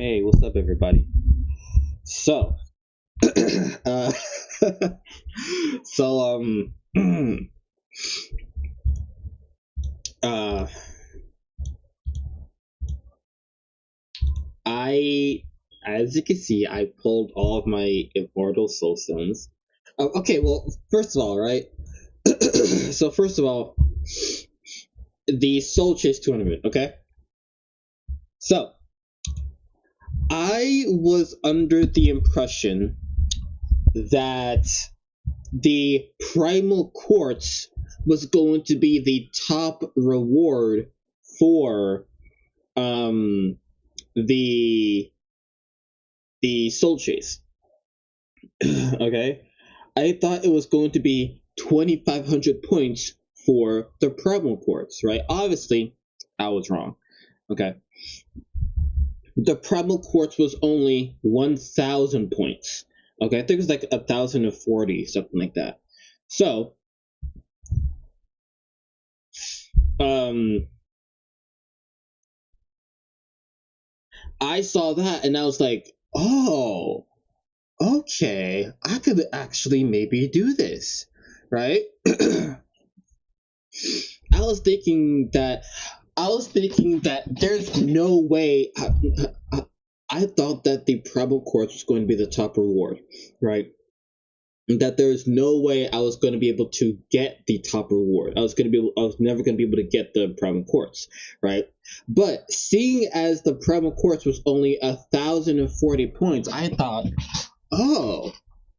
Hey, what's up, everybody? So, uh, so, uh, I, as you can see, I pulled all of my immortal soul stones. Okay, well, first of all, right? So, first of all, the Soul Chase tournament, okay? So, I was under the impression that the Primal Quartz was going to be the top reward for um the Soul Chase. Okay, I thought it was going to be 2,500 points for the Primal Quartz, right? Obviously, I was wrong. Okay, the Primal Quartz was only 1,000 points. Okay, I think it was like 1,040, something like that. So, um, I saw that and I was like, oh, okay, I could actually maybe do this, right? I was thinking that there's no way. I thought that the Primal Quartz was going to be the top reward, right? That there's no way I was going to be able to get the top reward. I was never going to be able to get the Primal Quartz, right? But seeing as the Primal Quartz was only 1,040 points, I thought, oh,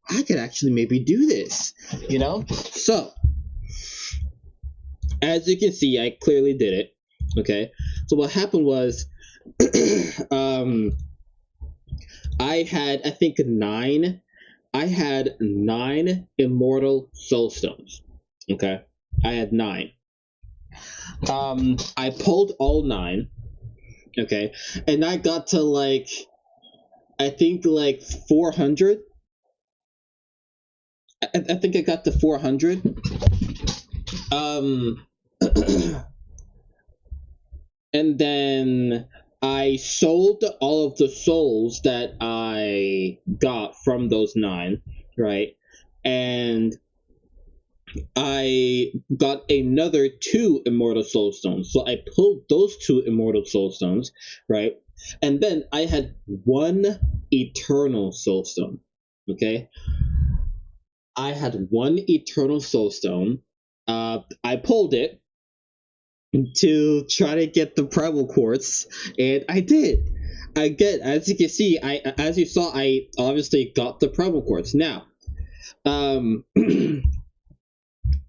I could actually maybe do this, you know? So, as you can see, I clearly did it. Okay, so what happened was, um, I had nine immortal soul stones. Okay, I had nine. I pulled all nine. Okay, and I got to like, I think like 400. I think I got to 400. Um, and then I sold all of the souls that I got from those nine, right? And I got another two immortal soul stones. So I pulled those two immortal soul stones, right? And then I had one eternal soul stone. Okay? I had one eternal soul stone. I pulled it to try to get the Primal Quartz, and I did. As you can see, as you saw, I obviously got the Primal Quartz. Now, in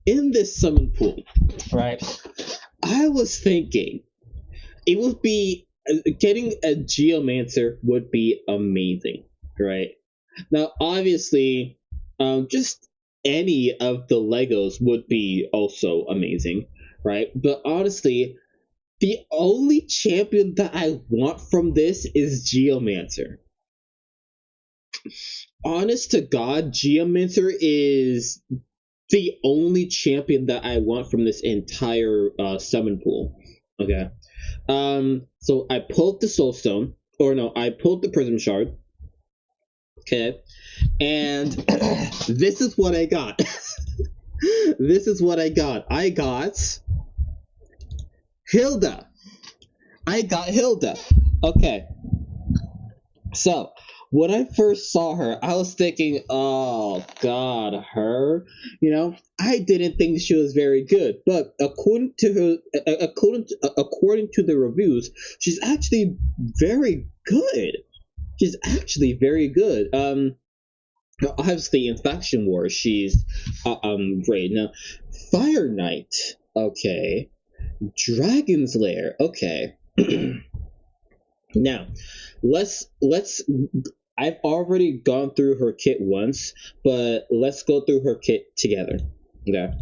this summon pool, right? I was thinking it would be getting a Geomancer would be amazing, right? Now, obviously, just any of the Legos would be also amazing, right? But honestly, the only champion that I want from this is Geomancer. Honest to God, Geomancer is the only champion that I want from this entire summon pool. Okay. So I pulled the Soul Stone, or no, I pulled the Prism Shard. Okay. And this is what I got. This is what I got. I got Hilda. Okay. So, when I first saw her, I was thinking, oh god, her. I didn't think she was very good, but according to the reviews, she's actually very good. She's actually very good. Obviously, in Faction War, she's great. Now, Fire Knight, okay. Dragon's Lair, okay. Now, let's I've already gone through her kit once, but let's go through her kit together. Okay.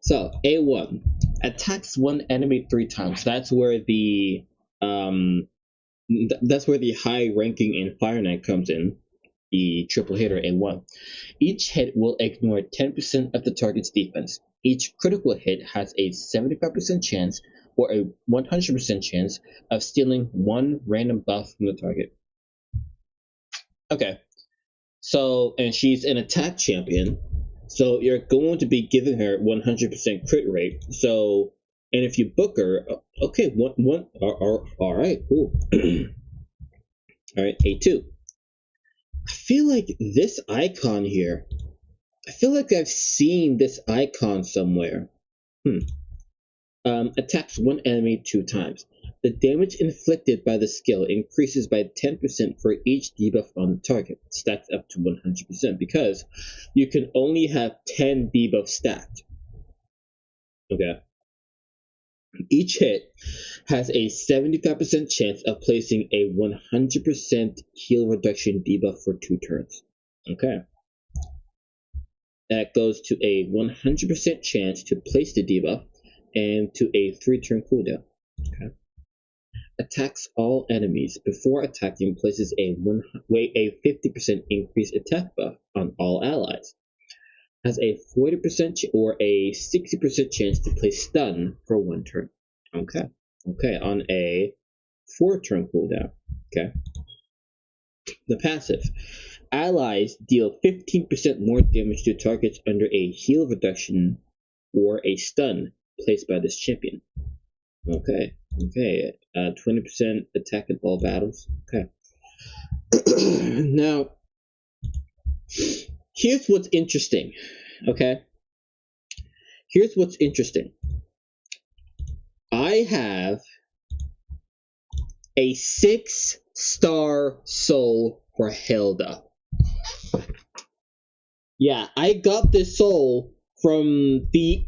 So, A1 attacks one enemy 3 times. That's where the high ranking in Fire Knight comes in. The triple hitter A1. Each hit will ignore 10% of the target's defense. Each critical hit has a 75% chance or a 100% chance of stealing one random buff from the target. Okay. So, and she's an attack champion. So you're going to be giving her 100% crit rate. So, and if you book her, okay, all right, cool. All right, A2. I feel like this icon here, I feel like I've seen this icon somewhere. Attacks one enemy 2 times. The damage inflicted by the skill increases by 10% for each debuff on the target, stacked up to 100%, because you can only have 10 debuffs stacked. Okay. Each hit has a 75% chance of placing a 100% heal reduction debuff for 2 turns. Okay. That goes to a 100% chance to place the debuff and to a 3-turn cooldown. Okay. Attacks all enemies before attacking, places a 50% increased attack buff on all allies. Has a 40% or a 60% chance to place stun for 1 turn. Okay. Okay, on a 4-turn cooldown. Okay. The passive. Allies deal 15% more damage to targets under a heal reduction or a stun placed by this champion. Okay. 20% attack in all battles. Okay. Now, here's what's interesting. Okay. Here's what's interesting. I have a 6-star soul for Hilda. Yeah, I got this soul from the.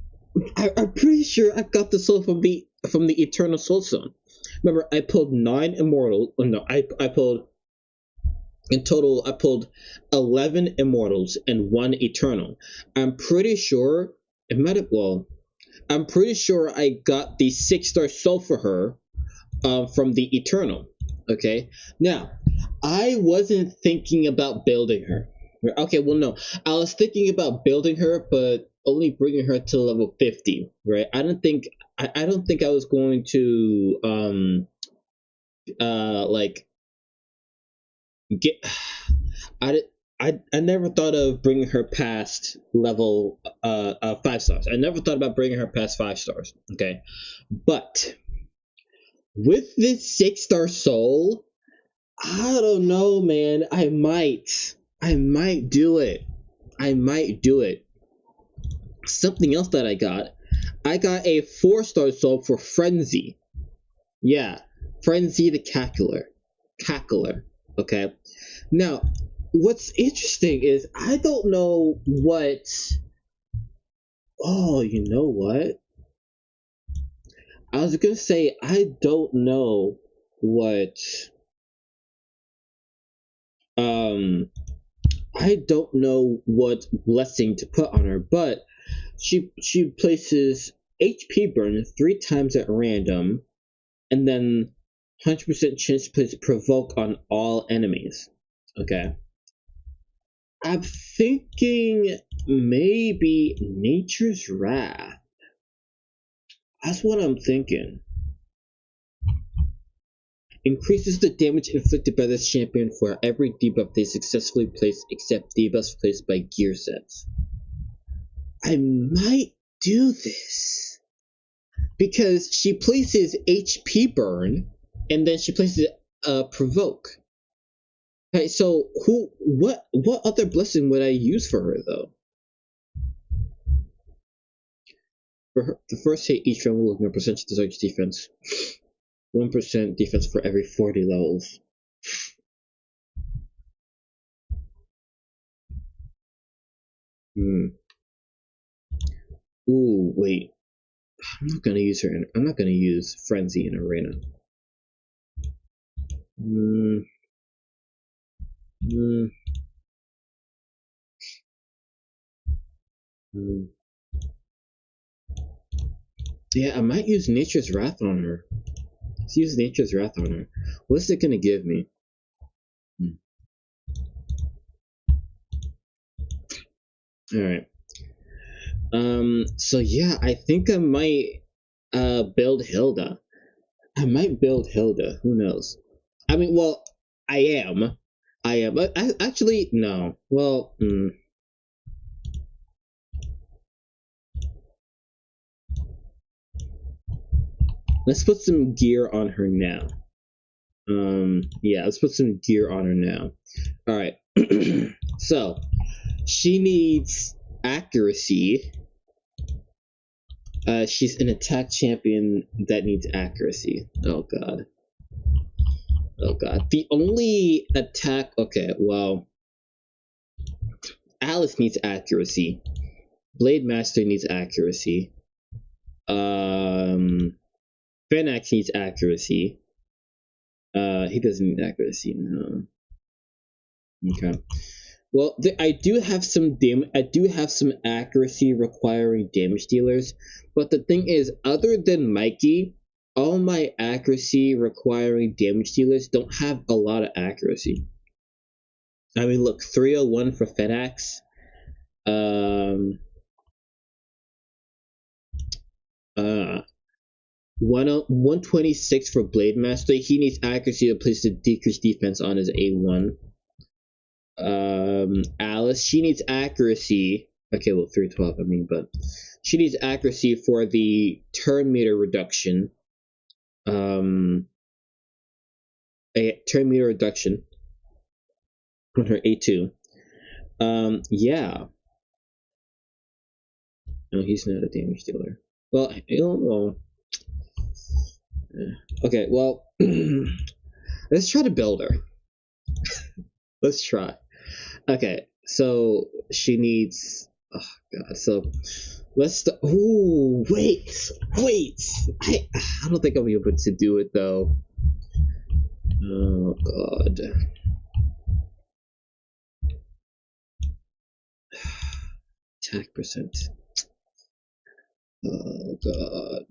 I'm pretty sure I got the soul from the Eternal Soulstone. Remember, I pulled 9 immortal. No, I pulled. In total, I pulled 11 immortals and 1 eternal. I'm pretty sure it might have. Well, I'm pretty sure I got the 6-star soul for her from the eternal. Okay, now I wasn't thinking about building her. Okay, well, no, I was thinking about building her, but only bringing her to level 50. Right? I don't think I was going to like get. I never thought of bringing her past level 5 stars. I never thought about bringing her past 5 stars. Okay, but with this 6-star soul, I don't know, man. I might do it. I might do it. Something else that I got a 4-star soul for Frenzy. Yeah, Frenzy the Cackler. Okay. Now, what's interesting is I don't know what. Oh, you know what? I was gonna say I don't know what. I don't know what blessing to put on her, but she places HP burn 3 times at random, and then 100% chance to place provoke on all enemies. Okay. I'm thinking maybe Nature's Wrath. That's what I'm thinking. Increases the damage inflicted by this champion for every debuff they successfully place, except debuffs placed by gear sets. I might do this because she places HP burn and then she places provoke. Okay, so what other blessing would I use for her though? For her, the first hit each round will ignore percentage of the defense. 1% defense for every 40 levels. Ooh, wait. I'm not gonna use Frenzy in Arena. Yeah, I might use Nature's Wrath on her. Let's use Nature's Wrath on her. What's it gonna give me? Alright. So yeah, I think I might build Hilda. I might build Hilda. Who knows? I mean, well, I am. I am. But actually, no. Well, let's put some gear on her now. Yeah, let's put some gear on her now. All right. So she needs accuracy. She's an attack champion that needs accuracy. Oh god. Oh god. The only attack. Okay, well, Alice needs accuracy. Blade Master needs accuracy. Fenax needs accuracy. He doesn't need accuracy. No. Okay. Well, I do have some I do have some accuracy requiring damage dealers, but the thing is, other than Mikey, all my accuracy requiring damage dealers don't have a lot of accuracy. I mean, look, 301 for Fenax. 126 for Blade Master. He needs accuracy to place the decreased defense on his A1. Alice, she needs accuracy. Okay, well, 312, I mean, but she needs accuracy for the turn meter reduction. A turn meter reduction on her A2. Yeah. No, he's not a damage dealer. Well, I don't know. Okay, well, let's try to build her. Let's try. Okay, so she needs. Oh god. So let's. Ooh, wait. I don't think I'll be able to do it though. Oh god. Attack percent. Oh god.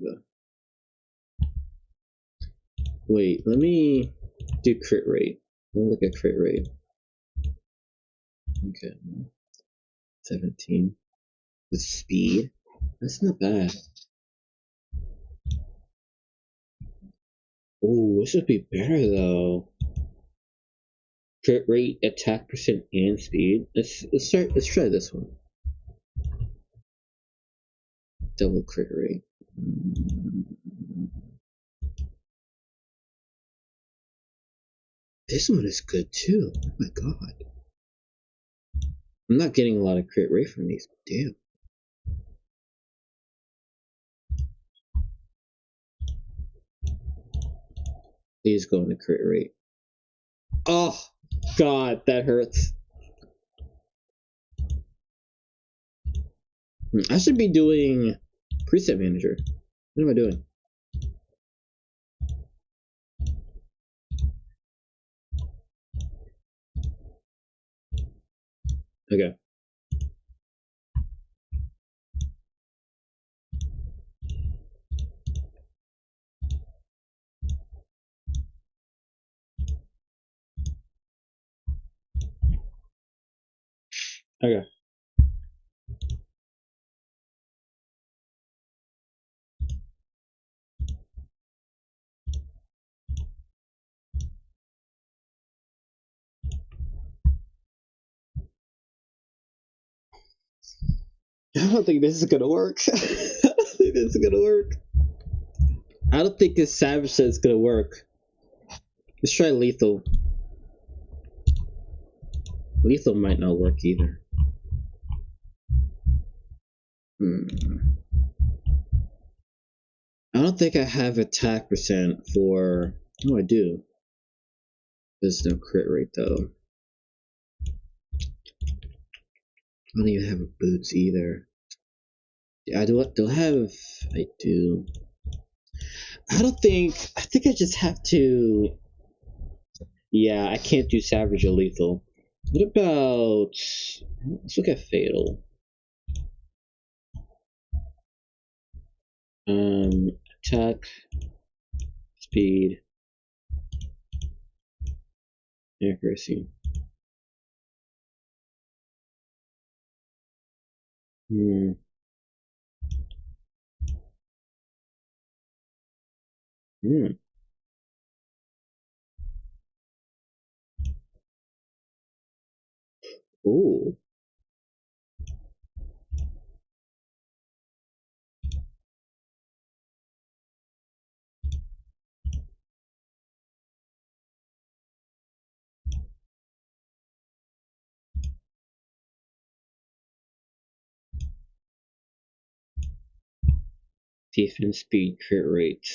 Wait, let me do crit rate. Let me look at crit rate. Okay. 17. With speed. That's not bad. Oh, this would be better though. Crit rate, attack percent, and speed. Let's try this one. Double crit rate. This one is good too. Oh my god. I'm not getting a lot of crit rate from these. Damn. Please go into crit rate. Oh god, that hurts. I should be doing preset manager. What am I doing? Okay. Okay. I don't think this is gonna work. I don't think this is gonna work. I don't think this savage set is gonna work. Let's try lethal. Lethal might not work either. I don't think I have attack percent for. Oh, I do. There's no crit rate though. I don't even have boots either. I do have. I do. I don't think. I think I just have to. Yeah, I can't do savage or lethal. What about? Let's look at fatal. Attack, speed, accuracy. Hmm. Hmm. Ooh. Defense, speed, crit rate.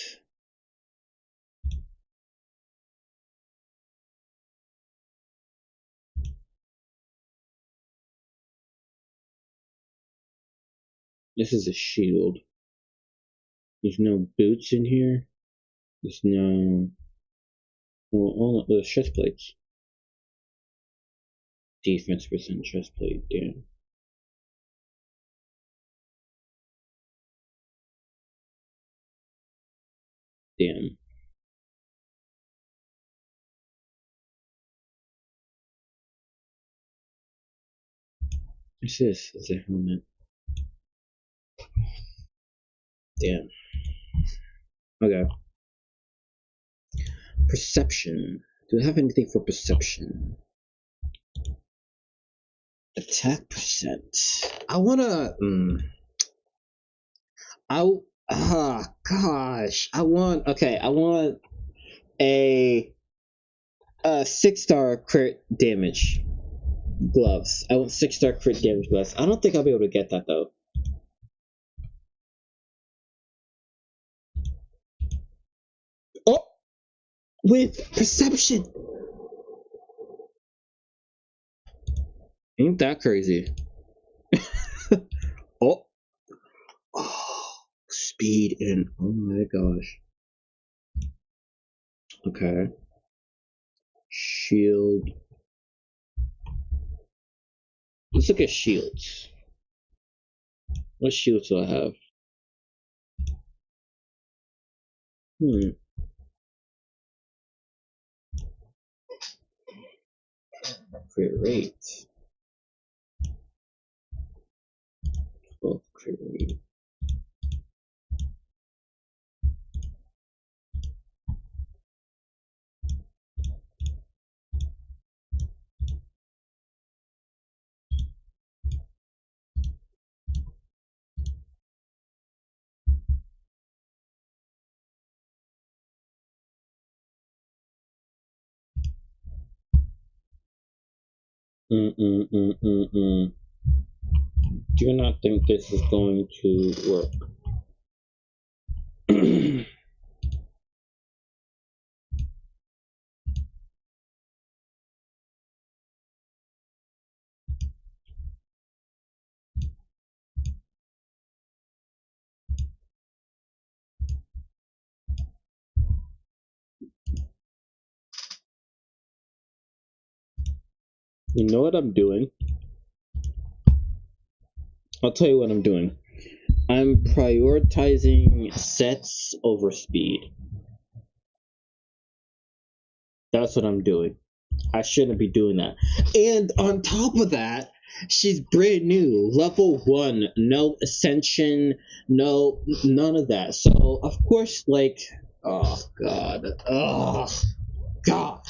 This is a shield. There's no boots in here. There's no. Well, all the chest plates. Defense percent chest plate. Damn. Damn. What's this? It's a helmet. Damn. Okay. Perception. Do I have anything for perception? Attack percent. I wanna. Gosh. I want. Okay. I want a 6-star crit damage gloves. I want 6-star crit damage gloves. I don't think I'll be able to get that though. Oh, with perception. Ain't that crazy? Oh, speed and oh my gosh. Okay. Shield. Let's look at shields. What shields do I have? Crit rate. 12 crit rate. Do not think this is going to work. You know what I'm doing? I'll tell you what I'm doing. I'm prioritizing sets over speed. That's what I'm doing. I shouldn't be doing that. And on top of that, she's brand new. Level 1. No ascension. No, none of that. So, of course, like, oh, God. Oh, God.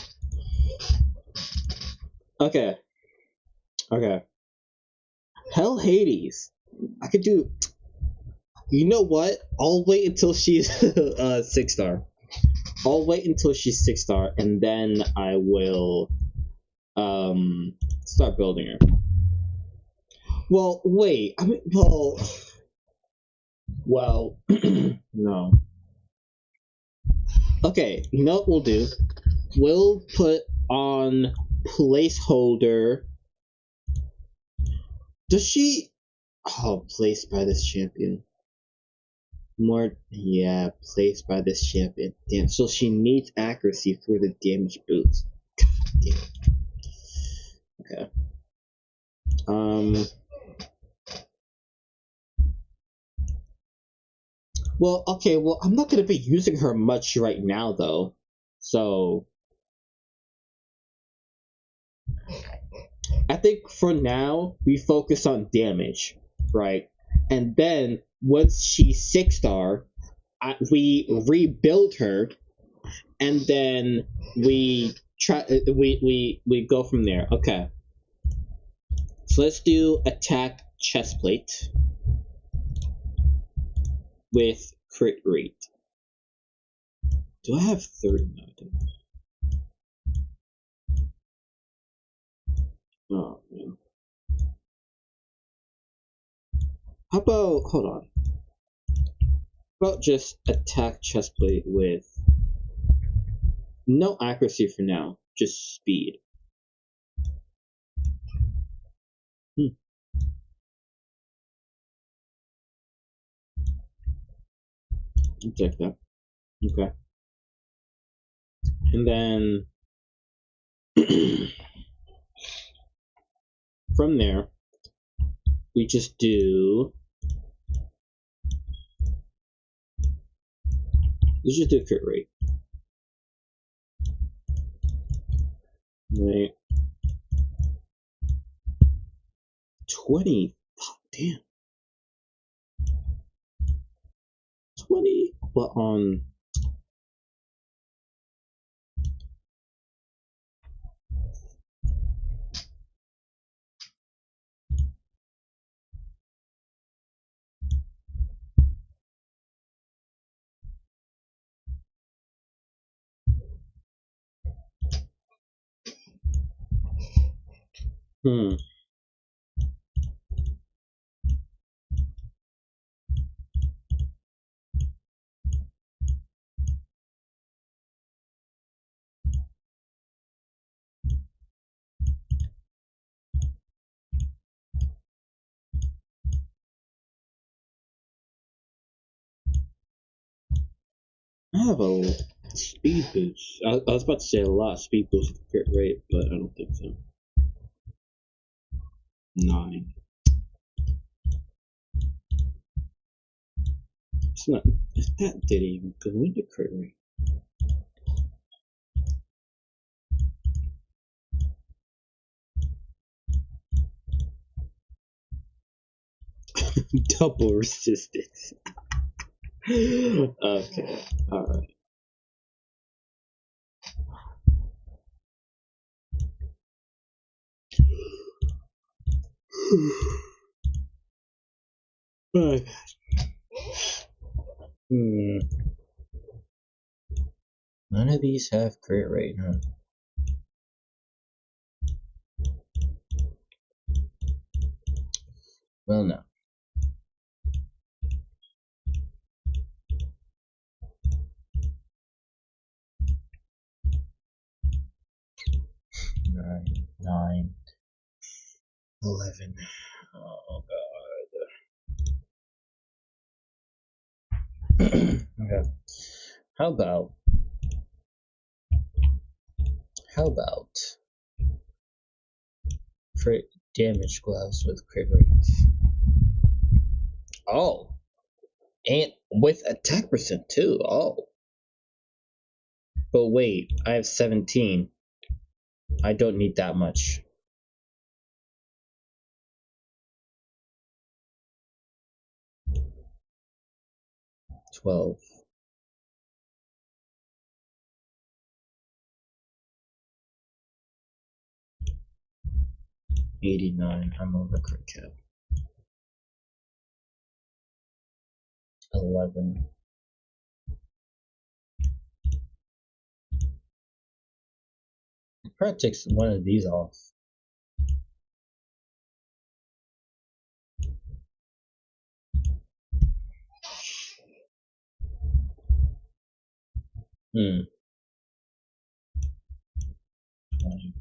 Okay. Hell Hades. I could do. You know what? I'll wait until she's 6-star. I'll wait until she's 6-star, and then I will start building her. Well, wait. I mean, well, no. Okay, you know what we'll do? We'll put on placeholder. Does she? Oh, placed by this champion. More, yeah, placed by this champion. Damn, so she needs accuracy for the damage boots. God damn. Okay. Well, okay, well, I'm not gonna be using her much right now, though. So, I think for now, we focus on damage, right? And then, once she's 6-star, we rebuild her, and then we try we go from there. Okay. So let's do attack chest plate with crit rate. Do I have 30? No, I don't. Oh man. How about, hold on. How about just attack chest plate with no accuracy for now, just speed. I'll take that. Okay. And then from there, we just do. Let's just do crit rate. Wait. 20. Fuck, damn. 20. But on. I have a speed boost. I was about to say a lot of speed boost with crit rate, but I don't think so. 9. It's not. If that didn't even go into crit rate. Double resistance. Okay, alright. None of these have crit rate, huh? Well, no. Nine, 11. Oh god. Okay. How about crit damage gloves with crit rates? Oh, and with attack percent too. Oh, but wait, I have 17. I don't need that much. 12. 89. I'm over crit cap. 11. It probably takes one of these off. Hmm. 20.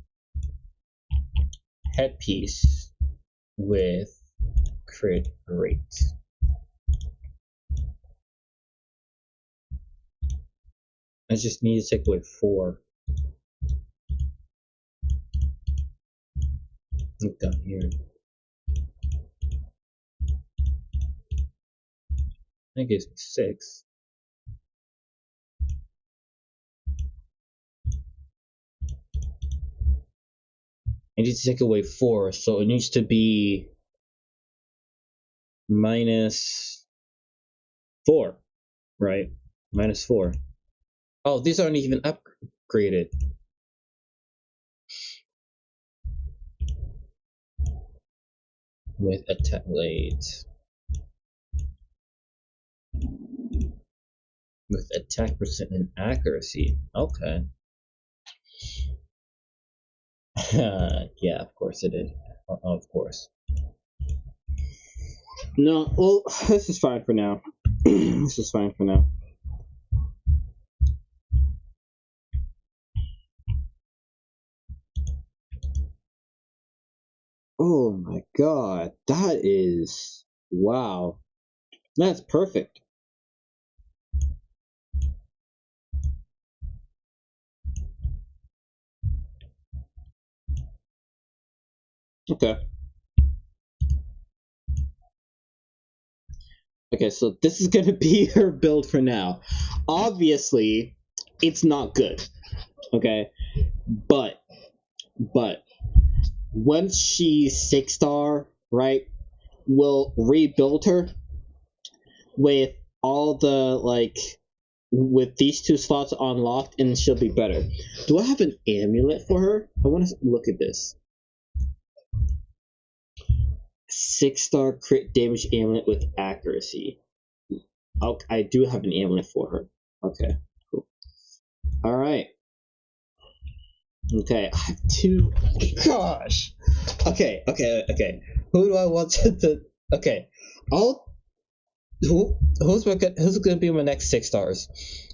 Headpiece with crit rate. I just need to take away 4. Look down here. That gives me 6. I need to take away 4, so it needs to be minus 4, right? Minus 4. Oh, these aren't even upgraded. with attack blades. With attack percent and accuracy. Okay. Yeah, of course it is. Of course. No, well, this is fine for now. This is fine for now. Oh my god, that is... wow. That's perfect. Okay. Okay, so this is gonna be her build for now. Obviously, it's not good. Okay? But once she's 6-star, right, we'll rebuild her with all the, like, with these 2 slots unlocked, and she'll be better. Do I have an amulet for her? I want to look at this. 6-star crit damage amulet with accuracy. Okay, I do have an amulet for her. Okay, cool. Alright. Okay, I have 2. Gosh! Okay. Who do I want to okay. Who's gonna be my next 6 stars?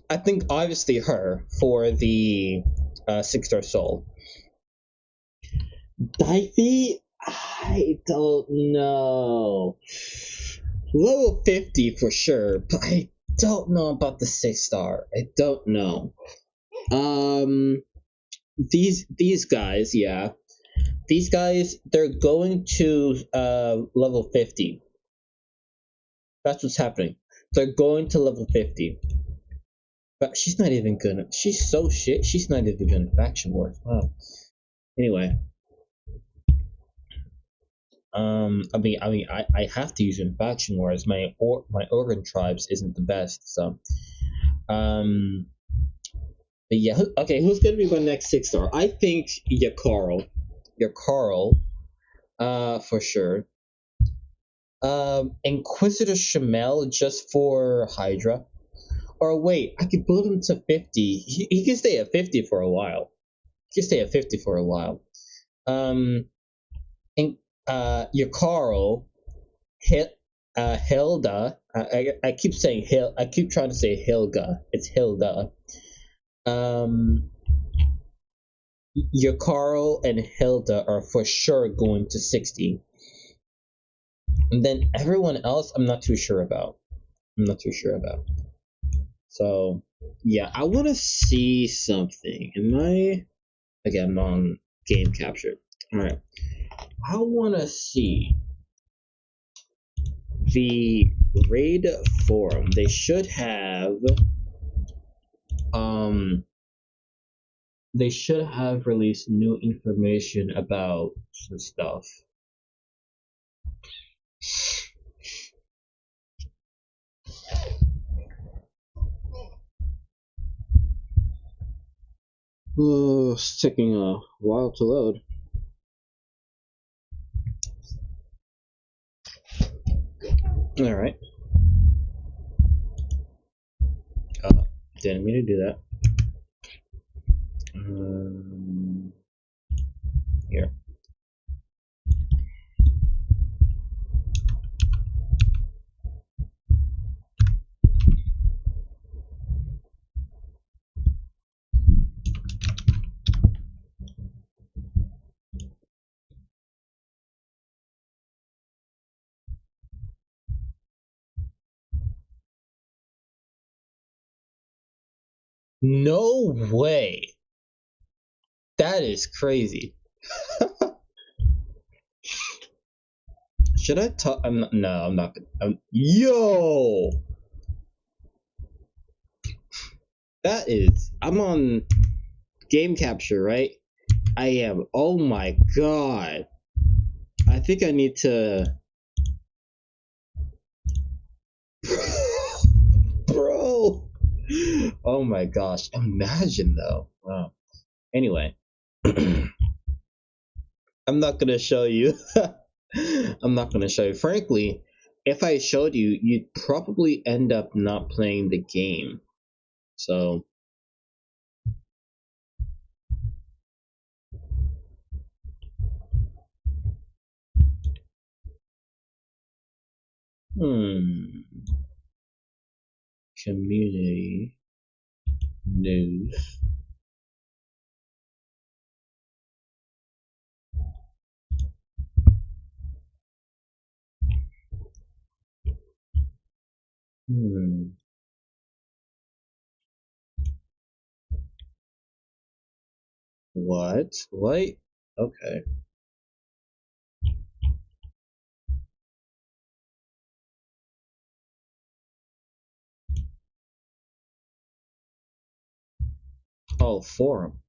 I think obviously her for the 6-star soul. Difey? I don't know. Level 50 for sure, but I don't know about the 6-star. I don't know. These guys, yeah. These guys, they're going to level 50. That's what's happening. They're going to level 50. But she's not even gonna... she's so shit, she's not even gonna faction wars. Wow. Anyway. I have to use in faction wars. My organ tribes isn't the best, so but yeah. Okay, who's gonna be my next 6-star? I think Yakarl, for sure. Inquisitor Shamel just for Hydra. Or wait, I could build him to 50. He can stay at 50 for a while. Yakarl, Hilda. I keep saying I keep trying to say Hilga. It's Hilda. Yakarl and Hilda are for sure going to 60. And then everyone else, I'm not too sure about. So, yeah, I want to see something. Again, I'm on game capture. Alright. I want to see the raid forum. They should have released new information about some stuff. Oh, it's taking a while to load. Alright. Didn't mean to do that. Here. No way. That is crazy. Should I talk? I'm not gonna. Yo! That is. I'm on game capture, right? I am. Oh my god. I think I need to. Bro! Oh my gosh. Imagine though. Wow. Anyway. I'm not gonna show you. I'm not gonna show you. Frankly, if I showed you, you'd probably end up not playing the game. So, community news. What? What? Okay. Oh, forum.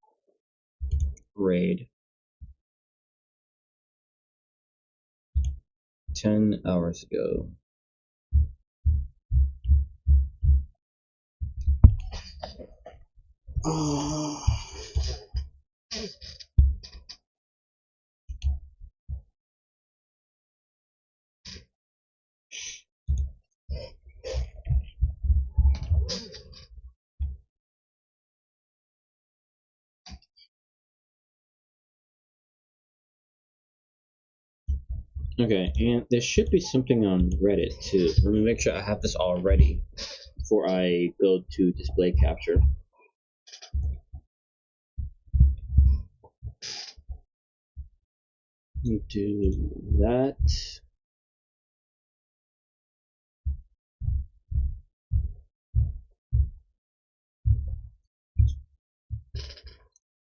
Raid. 10 hours ago. Okay, and there should be something on Reddit too. Let me make sure I have this all ready before I go to display capture. Do that.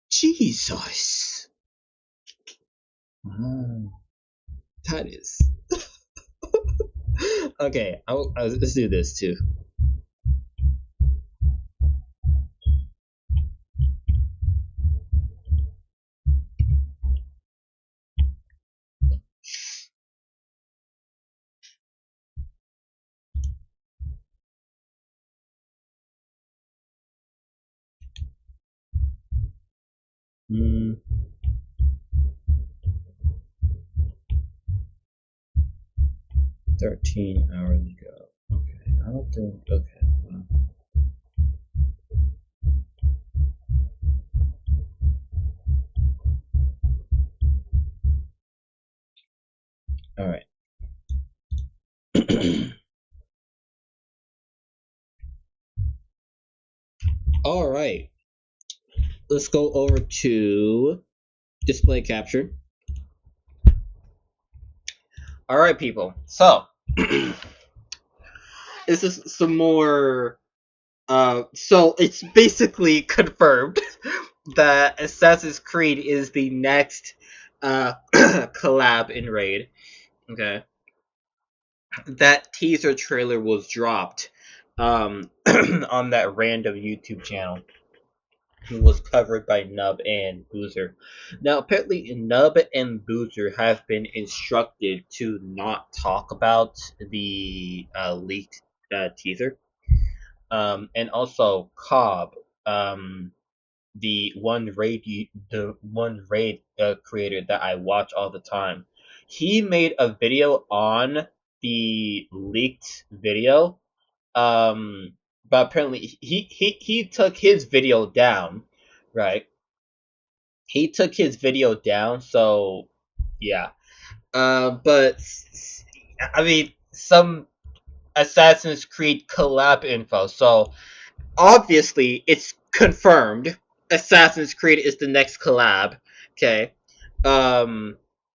Jesus. That is. Okay, let's do this too. Hmm. 13 hours ago. Okay, I don't think. Okay. All right. All right. Let's go over to display capture. All right, people. So this is some more. So it's basically confirmed that Assassin's Creed is the next collab in Raid. Okay, that teaser trailer was dropped on that random YouTube channel. It was covered by Nub and Boozer. Now, apparently, Nub and Boozer have been instructed to not talk about the leaked teaser. And also Cobb, the one raid creator that I watch all the time. He made a video on the leaked video. But apparently he took his video down, right? He took his video down, so yeah. But I mean, some Assassin's Creed collab info. So obviously, it's confirmed. Assassin's Creed is the next collab. Okay.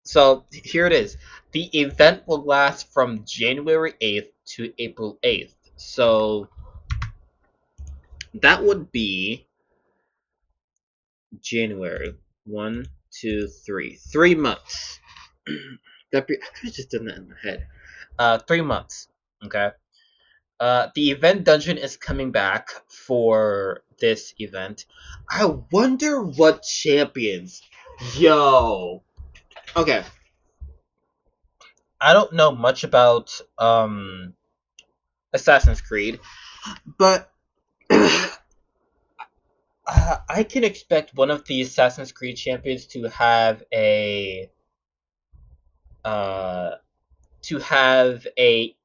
So here it is. The event will last from January 8th to April 8th. So that would be January. 1, 2, 3. 3 months. I could have just done that in my head. 3 months. Okay. The event dungeon is coming back for this event. I wonder what champions. Yo. Okay. I don't know much about Assassin's Creed, but I can expect one of the Assassin's Creed champions to have a to have a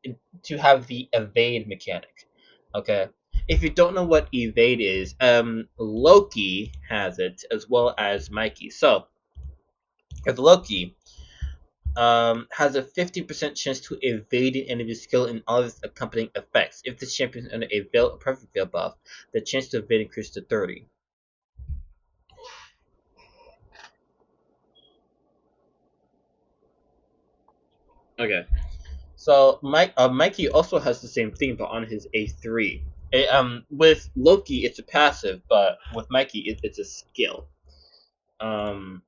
to have the evade mechanic. Okay. If you don't know what evade is, Loki has it as well as Mikey. So, if Loki has a 50% chance to evade an enemy's skill and all of its accompanying effects. If the champion is under a veil or perfect veil buff, the chance to evade increases to 30. Okay. So Mikey also has the same thing, but on his A3. With Loki, it's a passive, but with Mikey, it's a skill. Um,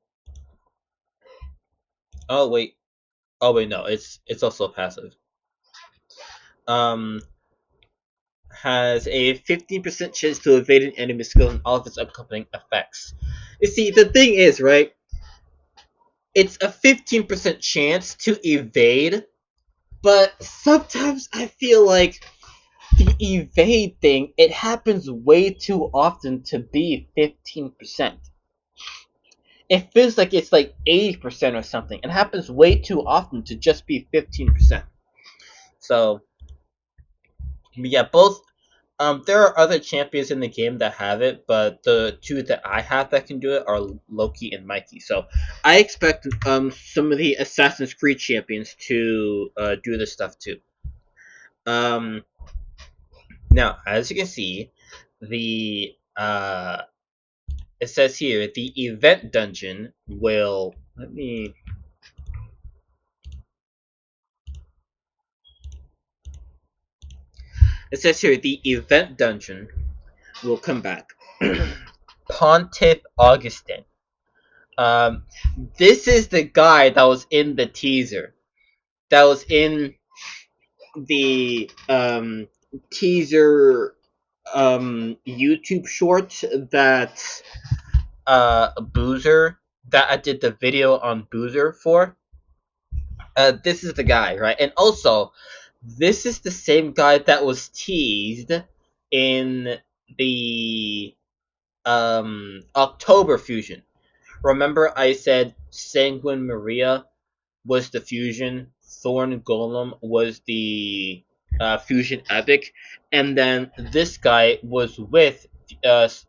oh wait, no, it's also a passive. Um, has a 15% chance to evade an enemy skill and all of its accompanying effects. You see, the thing is, right? It's a 15% chance to evade, but sometimes I feel like the evade thing, it happens way too often to be 15%. It feels like it's like 80% or something. It happens way too often to just be 15%. So, yeah, both. There are other champions in the game that have it, but the two that I have that can do it are Loki and Mikey. So, I expect some of the Assassin's Creed champions to do this stuff too. Um, Now, as you can see, the it says here the event dungeon will let me it says here the event dungeon will come back. Pontiff Augustin. Um, this is the guy that was in the teaser. That was in the teaser YouTube short that Boozer that I did the video on Boozer for. This is the guy, right? And also, this is the same guy that was teased in the October fusion. Remember, I said Sanguine Maria was the fusion, Thorn Golem was the fusion epic, and then this guy was with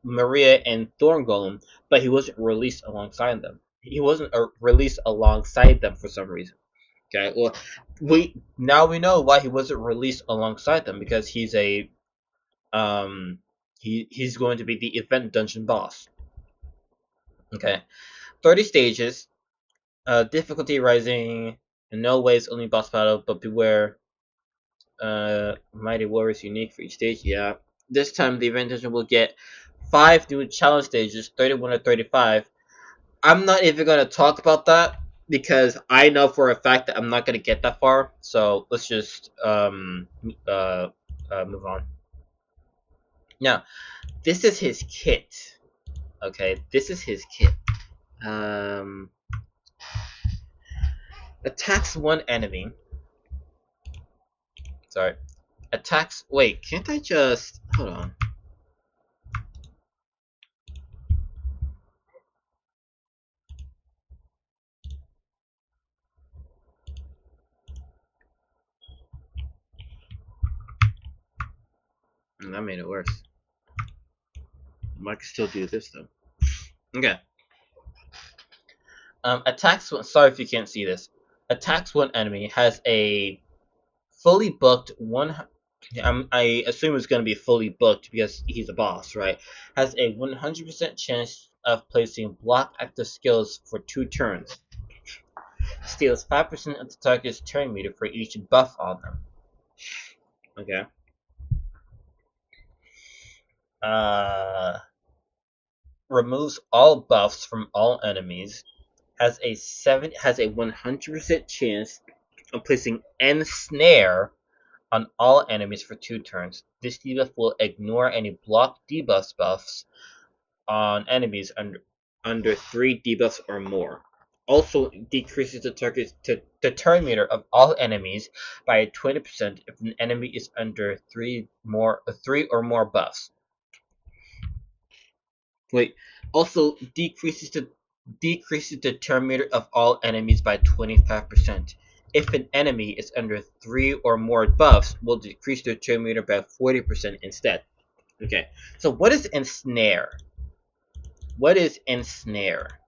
Maria and Thorn Golem, but he wasn't released alongside them. He wasn't released alongside them for some reason. Okay, well, we know why he wasn't released alongside them because he's a he's going to be the event dungeon boss. Okay, 30 stages, difficulty rising, in no ways only boss battle, but beware, mighty warriors unique for each stage. Yeah, this time the event dungeon will get 5 new challenge stages, 31 or 35. I'm not even gonna talk about that because I know for a fact that I'm not gonna get that far. So let's just move on. Now, this is his kit. Okay, this is his kit. Um, Attacks one enemy. Sorry, attacks. Wait, can't I just hold on? That made it worse. I can still do this though. Okay. Attacks one. Sorry if you can't see this. Attacks one enemy has a fully booked one. I assume it's going to be fully booked because he's a boss, right? Has a 100% chance of placing block active skills for 2 turns. Steals 5% of the target's turn meter for each buff on them. Okay. Uh, Removes all buffs from all enemies. Has a 100% chance of placing ensnare on all enemies for 2 turns. This debuff will ignore any block debuff buffs on enemies under 3 debuffs or more. Also decreases the turn meter of all enemies by 20% if an enemy is under 3 or more buffs. Wait, also decreases decreases the turn meter of all enemies by 25%. If an enemy is under 3 or more buffs, will decrease their turn meter by 40% instead. Okay, so what is ensnare? What is ensnare?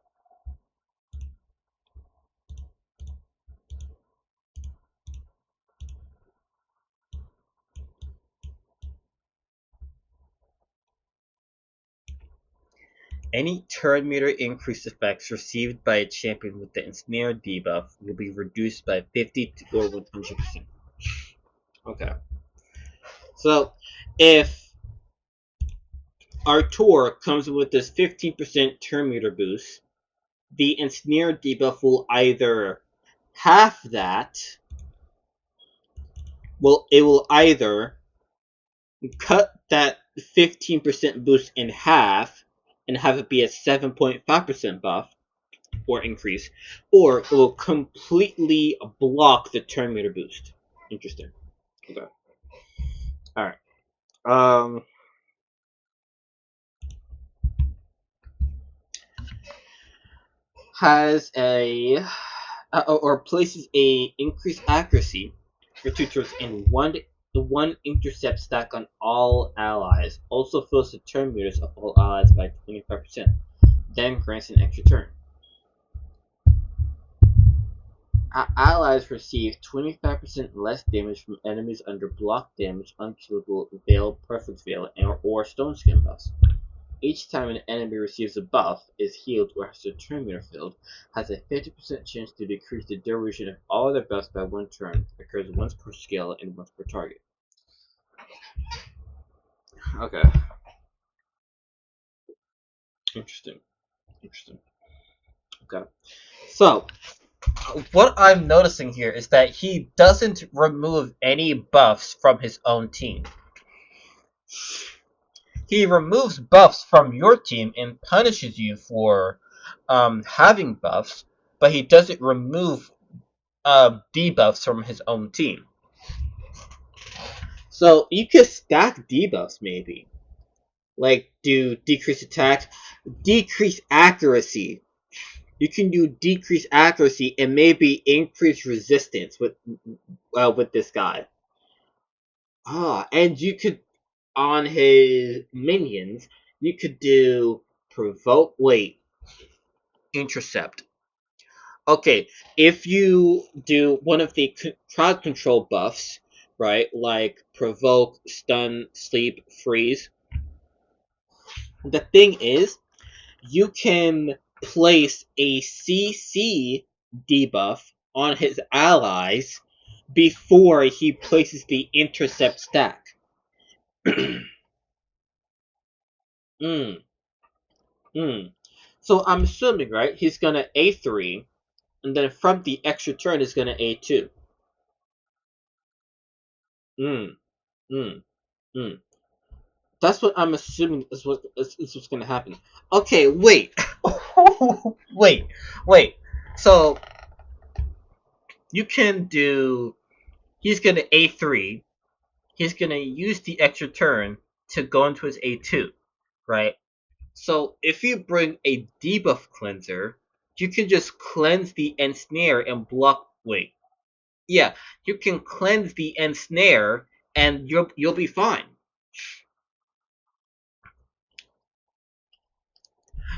Any turn meter increase effects received by a champion with the ensnare debuff will be reduced by 50 or 100%. Okay. So, if Artur comes with this 15% turn meter boost, the ensnare debuff will either half that, it will either cut that 15% boost in half and have it be a 7.5% buff or increase, or it will completely block the turn meter boost. Interesting. Okay. Alright. Has a or places a increased accuracy for 2 turns in one intercept stack on all allies. Also fills the turn meters of all allies by 25%. Then grants an extra turn. Allies receive 25% less damage from enemies under block damage, unkillable, veil, perfect veil, or stone skin buffs. Each time an enemy receives a buff, is healed, or has their turn meter filled, has a 50% chance to decrease the duration of all their buffs by 1 turn. Occurs once per skill and once per target. Okay. Interesting. Okay. So, what I'm noticing here is that he doesn't remove any buffs from his own team. He removes buffs from your team and punishes you for having buffs, but he doesn't remove debuffs from his own team. So you could stack debuffs maybe. Like do decrease attack, decrease accuracy. You can do decrease accuracy and maybe increase resistance with this guy. And you could on his minions, you could do provoke. Wait, intercept. Okay, if you do one of the crowd control buffs, right, like provoke, stun, sleep, freeze. The thing is, you can place a CC debuff on his allies before he places the intercept stack. mm. So I'm assuming, right, he's gonna A3, and then from the extra turn is gonna A2. Mm. Mm. Mm. That's what I'm assuming is what's gonna happen. Okay, wait. wait. So you can do. He's gonna A3. He's gonna use the extra turn to go into his A2, right? So if you bring a debuff cleanser, you can just cleanse the ensnare and block. Wait, yeah, you can cleanse the ensnare and you'll be fine.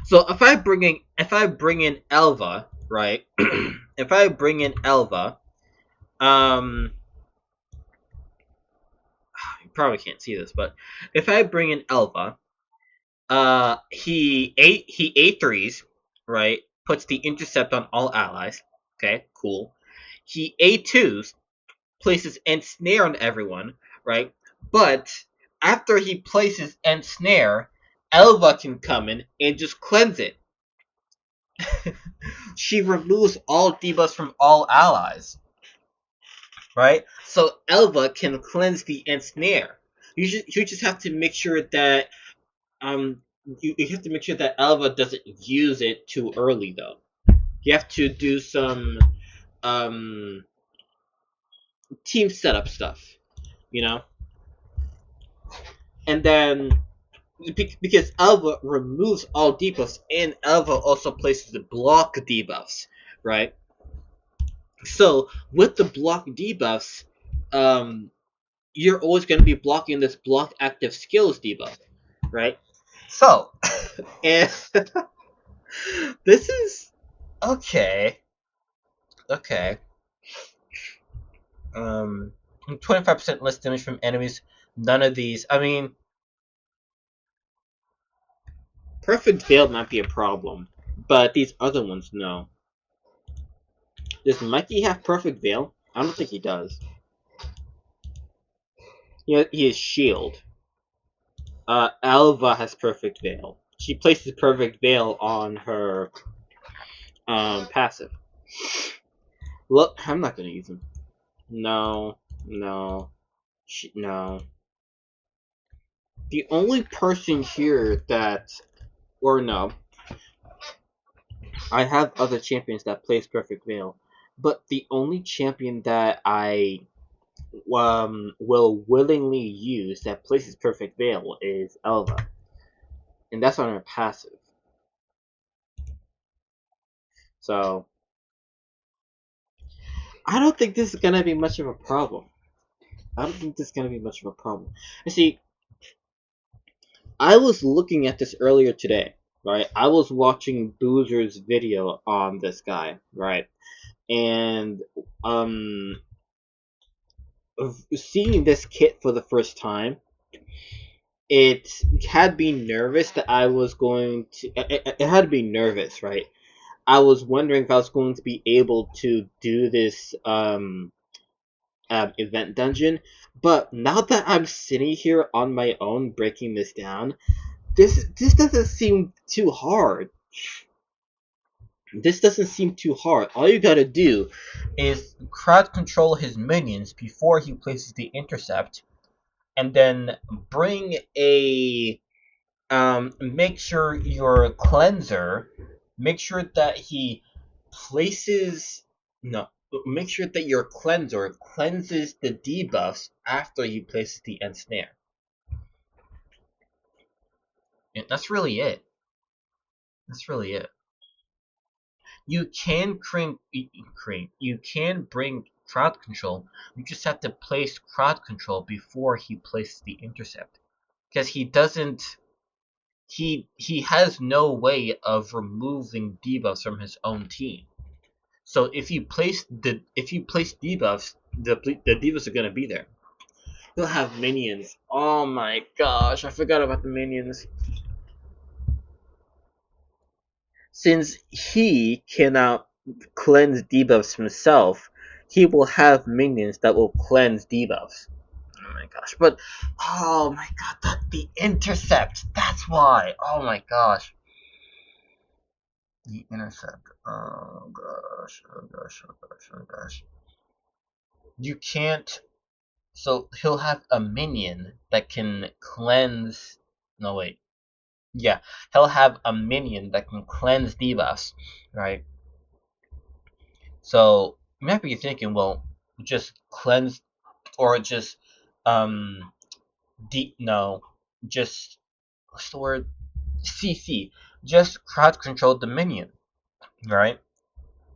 So if I bring in Elva, right? If I bring in Elva, you probably can't see this, but if I bring in Elva, he A3s, right? Puts the intercept on all allies. Okay, cool. He A2s, places ensnare on everyone, right? But after he places ensnare, Elva can come in and just cleanse it. She removes all debuffs from all allies, right? So Elva can cleanse the ensnare. You just have to make sure that you have to make sure that Elva doesn't use it too early though. You have to do some um team setup stuff, you know? And then because Alva removes all debuffs, and Alva also places the block debuffs, right? So with the block debuffs, um, you're always going to be blocking this block active skills debuff, right? So, and this is okay. Okay. Um, 25% less damage from enemies. None of these. I mean, Perfect Veil might be a problem, but these other ones, no. Does Mikey have Perfect Veil? I don't think he does. He has Shield. Alva has Perfect Veil. She places Perfect Veil on her passive. Look, I'm not gonna use him. No, no, no. The only person here that, or no, I have other champions that plays Perfect Veil, but the only champion that I will willingly use that places Perfect Veil is Elva, and that's on her passive. So I don't think this is gonna be much of a problem. I don't think this is gonna be much of a problem. You see, I was looking at this earlier today, right? I was watching Boozer's video on this guy, right? And um, seeing this kit for the first time, it had me nervous that I was going to. It had me nervous, right? I was wondering if I was going to be able to do this event dungeon, but now that I'm sitting here on my own breaking this down, this doesn't seem too hard. This doesn't seem too hard. All you gotta do is crowd control his minions before he places the intercept, and then bring a make sure your cleanser, make sure that he places no, make sure that your cleanser cleanses the debuffs after he places the ensnare. And that's really it. That's really it. You can you can bring crowd control. You just have to place crowd control before he places the intercept, because he has no way of removing debuffs from his own team. So if you place debuffs, the debuffs are gonna be there. He'll have minions. Oh my gosh, I forgot about the minions. Since he cannot cleanse debuffs himself, he will have minions that will cleanse debuffs. Oh my gosh. But oh my god, that the intercept. That's why. Oh my gosh. The intercept. Oh gosh. Oh gosh. Oh gosh. Oh gosh. You can't. So he'll have a minion that can cleanse. No wait. Yeah, he'll have a minion that can cleanse debuffs, right? So you might be thinking, well, just cleanse or just um no, just what's the word? CC. Just crowd control the minion, right?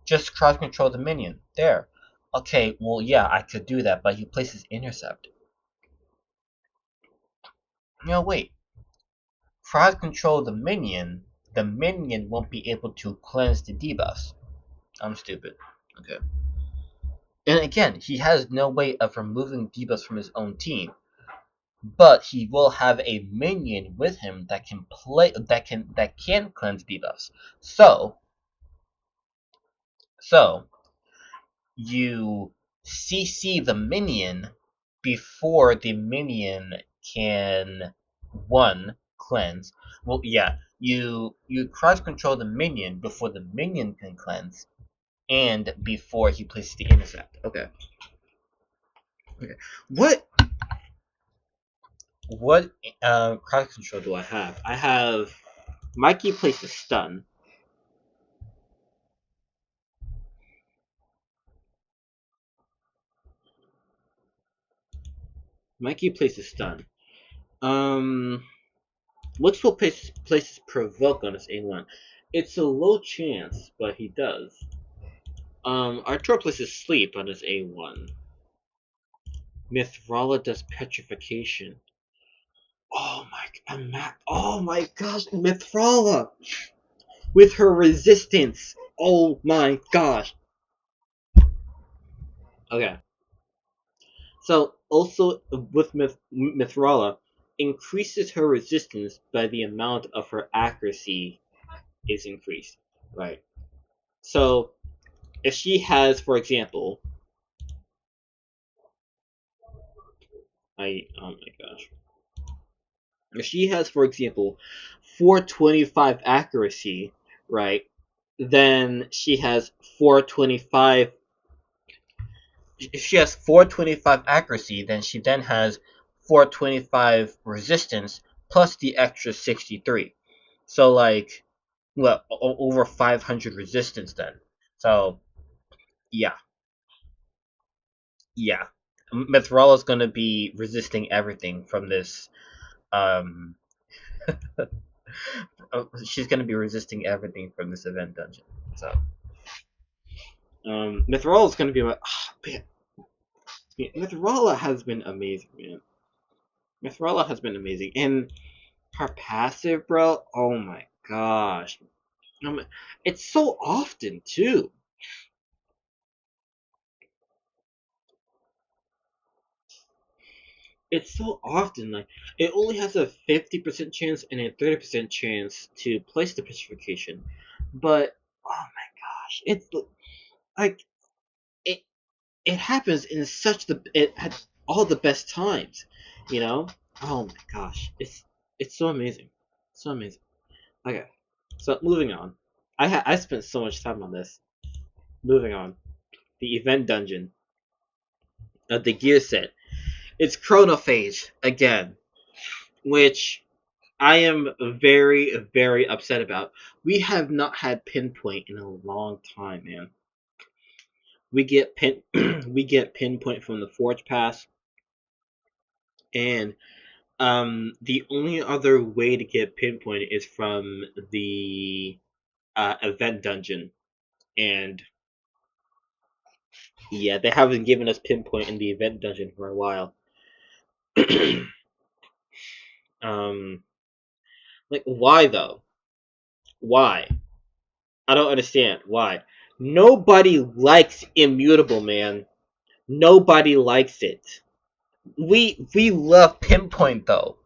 Just crowd control the minion. There. Okay, well yeah, I could do that, but he places intercept. No, wait. Crowd control the minion won't be able to cleanse the debuffs. I'm stupid. Okay. And again, he has no way of removing debuffs from his own team, but he will have a minion with him that can cleanse debuffs. So you CC the minion before the minion can one cleanse. Well, yeah, you cross control the minion before the minion can cleanse, and before he places the intercept. Okay. Okay. What crowd control do I have? I have Mikey places stun. Mikey places stun. Um, Multiple places provoke on his A1. It's a low chance, but he does. Arturo places sleep on his A1. Mithrala does petrification. Oh my gosh, Mithrala! With her resistance! Oh my gosh! Okay. So, also with Mithrala, increases her resistance by the amount of her accuracy is increased. Right. So, if she has, for example, oh my gosh. If she has, for example, 425 accuracy, right, then she has 425. If she has 425 accuracy, then she then has 425 resistance plus the extra 63. So, like, well, over 500 resistance then. So, yeah, yeah. Mithrala is going to be resisting everything from this. Um, she's going to be resisting everything from this event dungeon. So, Mithrala is going to be like, man, Mithrala has been amazing, man. Mithrala has been amazing, and her passive, bro. Oh my gosh, it's so often too. It's so often like it only has a 50% chance and a 30% chance to place the petrification, but oh my gosh, it's like it it happens in such the it at all the best times, you know. Oh my gosh, it's so amazing, so amazing. Okay, so moving on. I spent so much time on this. Moving on, the event dungeon of the gear set. It's Chronophage again, which I am very, very upset about. We have not had pinpoint in a long time, man. We get we get pinpoint from the Forge Pass, and the only other way to get pinpoint is from the event dungeon, and yeah, they haven't given us pinpoint in the event dungeon for a while. um, like why though? Why? I don't understand why. Nobody likes immutable, man. Nobody likes it. We love pinpoint though.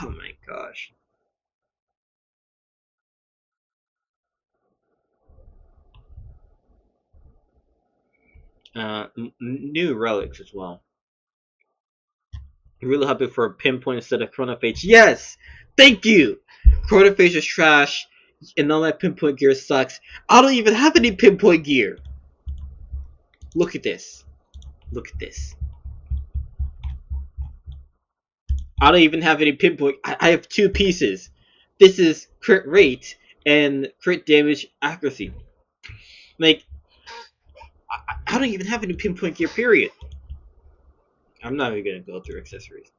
Oh my gosh. New relics as well. I'm really happy for pinpoint instead of chronophage. Yes, thank you. Chronophage is trash, and all my pinpoint gear sucks. I don't even have any pinpoint gear. Look at this. Look at this. I don't even have any pinpoint. I have two pieces. This is crit rate and crit damage accuracy. Like, I don't even have any pinpoint gear, period. I'm not even gonna go through accessories.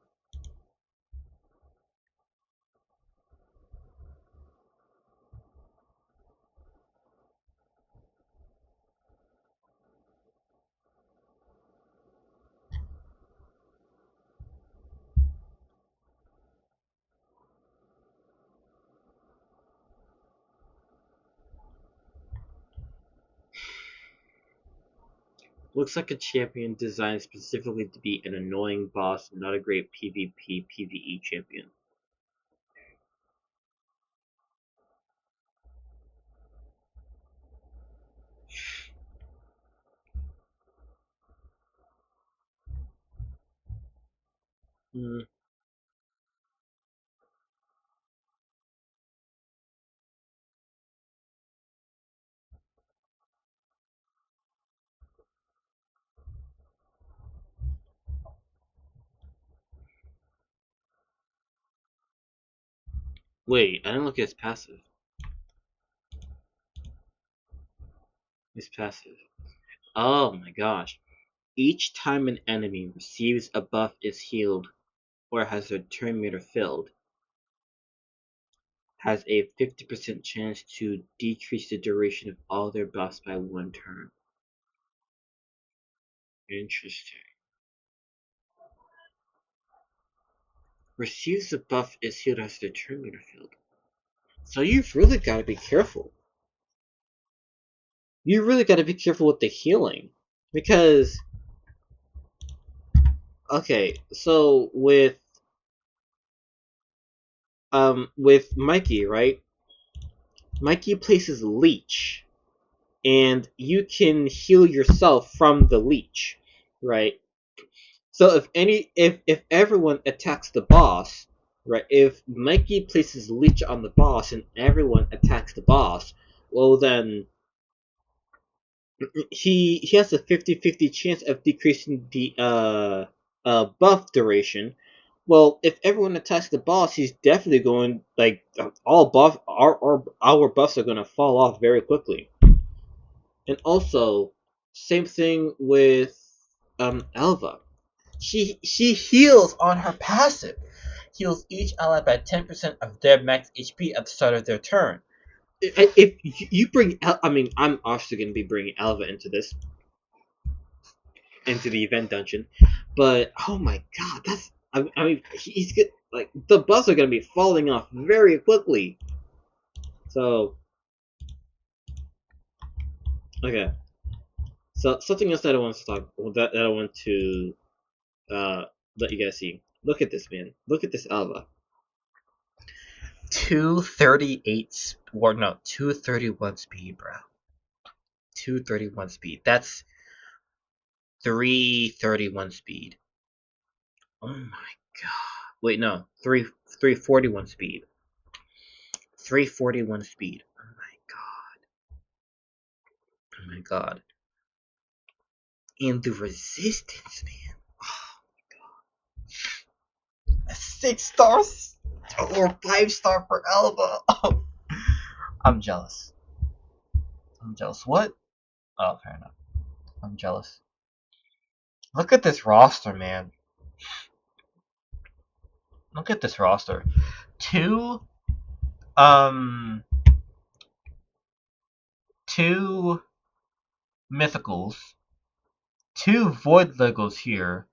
Looks like a champion designed specifically to be an annoying boss, not a great PvP PvE champion. Hmm. Wait, I didn't look at his passive. His passive. Oh my gosh. Each time an enemy receives a buff is healed or has their turn meter filled, has a 50% chance to decrease the duration of all their buffs by 1 turn. Interesting. Receives the buff is healed as the turn meter field. So you've really got to be careful. You really got to be careful with the healing. Because, okay, so with Mikey, right? Mikey places Leech, and you can heal yourself from the Leech, right? So if everyone attacks the boss, right? If Mikey places Leech on the boss and everyone attacks the boss, well then he has a 50-50 chance of decreasing the buff duration. Well, if everyone attacks the boss, he's definitely going like all buff our buffs are gonna fall off very quickly. And also, same thing with Elva. She heals on her passive. Heals each ally by 10% of their max HP at the start of their turn. If you bring, I mean, I'm obviously going to be bringing Elva into the event dungeon, but oh my god, I mean, he's good. Like the buffs are going to be falling off very quickly. So, okay. So something else that I want to talk, that I want to uh, let you guys see. Look at this, man. Look at this Elva. 238 or no, 231 speed, bro. 231 speed. That's 331 speed. Oh my god. Wait, no. 341 speed. 341 speed. Oh my god. Oh my god. And the resistance, man. Oh my god. 6 stars or 5-star for Elba. Oh. I'm jealous. I'm jealous. What? Oh, fair enough. I'm jealous. Look at this roster, man. Look at this roster. Two um two mythicals, 2 void legos here,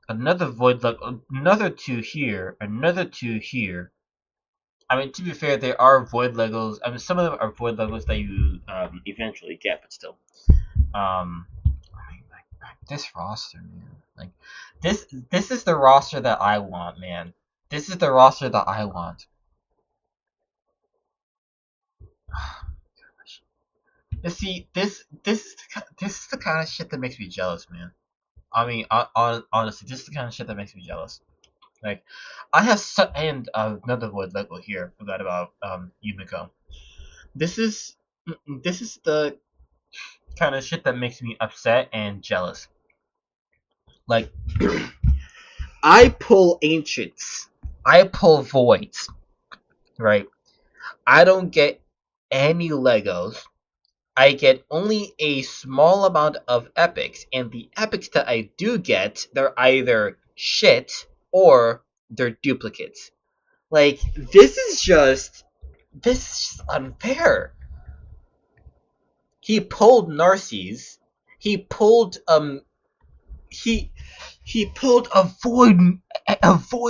another void lego, another 2 here, another 2 here. I mean, to be fair, there are void legos. I mean, some of them are void legos that you eventually get, but still. I mean, like, this roster, man. Like, this is the roster that I want, man. This is the roster that I want. You see, this is the kind of shit that makes me jealous, man. I mean, honestly, this is the kind of shit that makes me jealous. Like, I have and another void Lego here. Forgot about Yumiko. This is this is the kind of shit that makes me upset and jealous. Like, I pull ancients, I pull voids, right? I don't get any Legos. I get only a small amount of epics, and the epics that I do get, they're either shit or they're duplicates. Like, this is just unfair. He pulled Narses. He pulled he pulled a void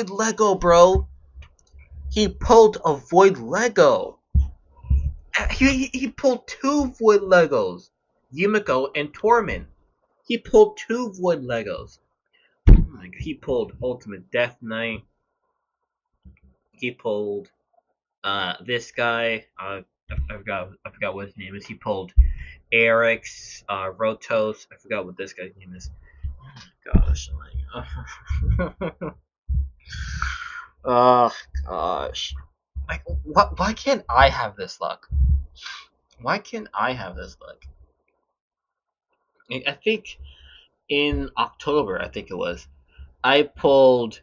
Lego, bro. He pulled a void Lego. He pulled 2 void Legos, Yumiko and Torment. He pulled 2 void Legos. Oh my god, he pulled Ultimate Death Knight. He pulled this guy. I forgot what his name is. He pulled Eric's, Rotos. I forgot what this guy's name is. Oh my gosh. Oh gosh. Like, why can't I have this luck? Why can't I have this luck? I think in October, I think it was, I pulled.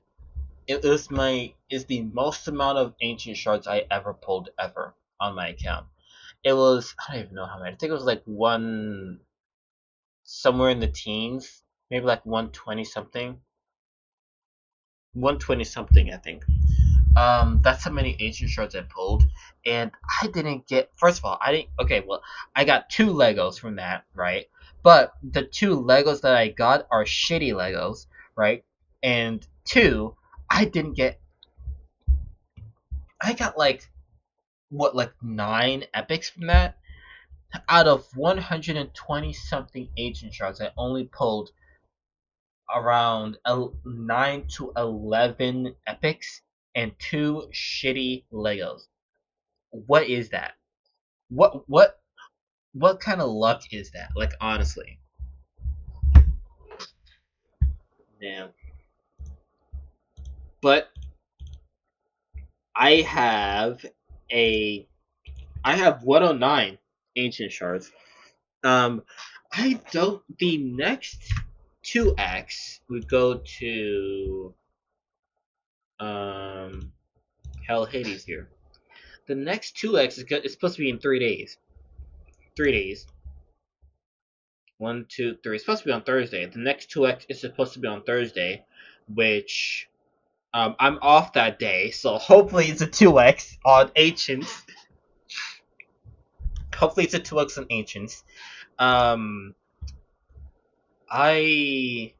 It was the most amount of ancient shards I ever pulled ever on my account. It was, I don't even know how many. I think it was like somewhere in the teens, maybe like 120 something. 120 something, I think. That's how many ancient shards I pulled, and I didn't get. First of all, I didn't. Okay, well, I got two Legos from that, right? But the two Legos that I got are shitty Legos, right? And two, I didn't get. I got like what, like 9 epics from that. Out of 120 something ancient shards, I only pulled around 9 to 11 epics and two shitty Legos. What is that? What what what kind of luck is that? Like, honestly. Damn. But I have a I have 109 ancient shards. Um I don't the next 2x would go to Hell Hades here. The next 2x is supposed to be in 3 days. 3 days. 1, 2, 3. It's supposed to be on Thursday. The next 2x is supposed to be on Thursday, which I'm off that day, so hopefully it's a 2x on Ancients. Hopefully it's a 2x on Ancients. Um, I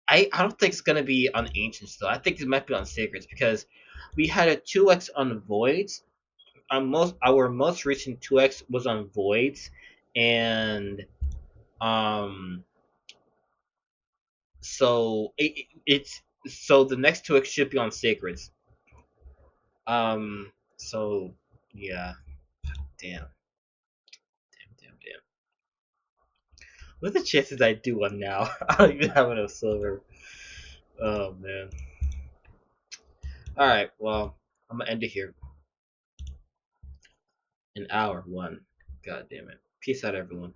I don't think it's gonna be on Ancients though. I think it might be on Sacreds because we had a 2x on Voids. Our most recent 2x was on Voids, and um so the next 2x should be on Sacreds. So yeah, damn, damn. What are the chances I do one now? I don't even have enough silver. Oh man. All right, well, I'm gonna end it here. An hour one. God damn it. Peace out, everyone.